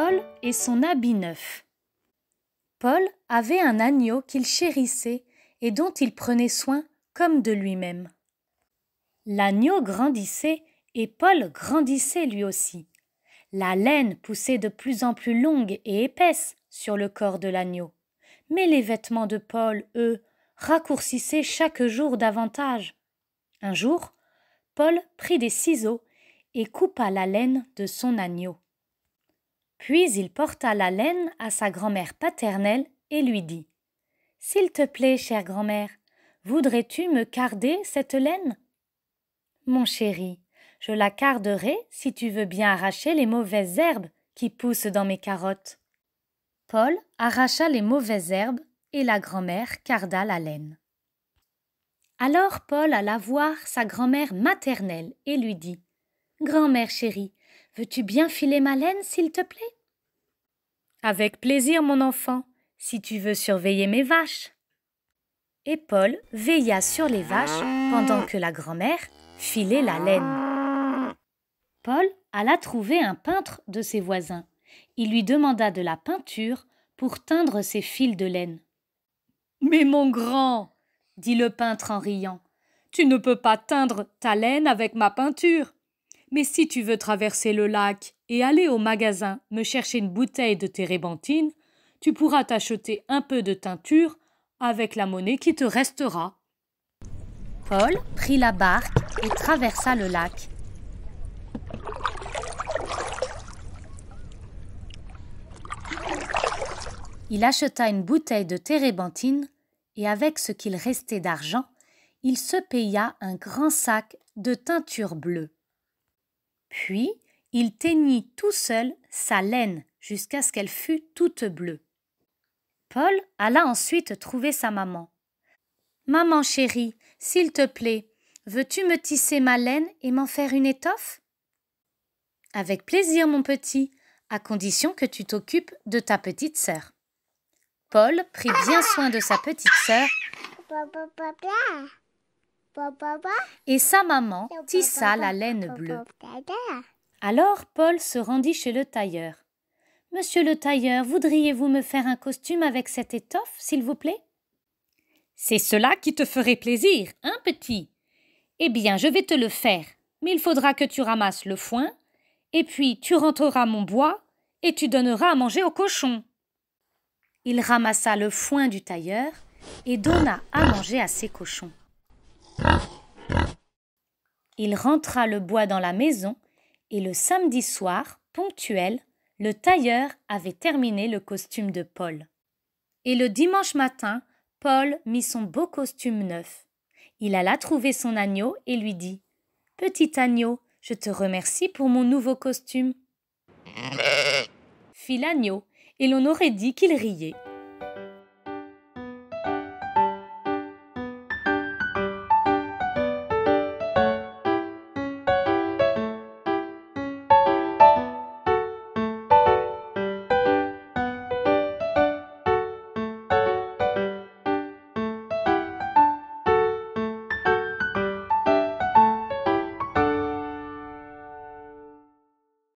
Paul et son habit neuf. Paul avait un agneau qu'il chérissait et dont il prenait soin comme de lui-même. L'agneau grandissait et Paul grandissait lui aussi. La laine poussait de plus en plus longue et épaisse sur le corps de l'agneau. Mais les vêtements de Paul, eux, raccourcissaient chaque jour davantage. Un jour, Paul prit des ciseaux et coupa la laine de son agneau. Puis il porta la laine à sa grand-mère paternelle et lui dit « S'il te plaît, chère grand-mère, voudrais-tu me carder cette laine ?»« Mon chéri, je la carderai si tu veux bien arracher les mauvaises herbes qui poussent dans mes carottes. » Paul arracha les mauvaises herbes et la grand-mère carda la laine. Alors Paul alla voir sa grand-mère maternelle et lui dit « Grand-mère chérie, veux-tu bien filer ma laine, s'il te plaît ?»« Avec plaisir, mon enfant, si tu veux surveiller mes vaches. » Et Paul veilla sur les vaches pendant que la grand-mère filait la laine. Paul alla trouver un peintre de ses voisins. Il lui demanda de la peinture pour teindre ses fils de laine. « Mais mon grand, dit le peintre en riant, tu ne peux pas teindre ta laine avec ma peinture. Mais si tu veux traverser le lac et aller au magasin me chercher une bouteille de térébenthine, tu pourras t'acheter un peu de teinture avec la monnaie qui te restera. » Paul prit la barque et traversa le lac. Il acheta une bouteille de térébenthine et avec ce qu'il restait d'argent, il se paya un grand sac de teinture bleue. Puis, il teignit tout seul sa laine jusqu'à ce qu'elle fût toute bleue. Paul alla ensuite trouver sa maman. « Maman chérie, s'il te plaît, veux-tu me tisser ma laine et m'en faire une étoffe ?»« Avec plaisir, mon petit, à condition que tu t'occupes de ta petite sœur. » Paul prit bien soin de sa petite sœur et sa maman tissa la laine bleue. Alors Paul se rendit chez le tailleur. « Monsieur le tailleur, voudriez-vous me faire un costume avec cette étoffe, s'il vous plaît ?»« C'est cela qui te ferait plaisir, hein, petit ? Eh bien, je vais te le faire, mais il faudra que tu ramasses le foin, et puis tu rentreras mon bois, et tu donneras à manger aux cochons. » Il ramassa le foin du tailleur et donna à manger à ses cochons. Il rentra le bois dans la maison et le samedi soir, ponctuel, le tailleur avait terminé le costume de Paul. Et le dimanche matin, Paul mit son beau costume neuf. Il alla trouver son agneau et lui dit « Petit agneau, je te remercie pour mon nouveau costume. » Fit l'agneau, et l'on aurait dit qu'il riait.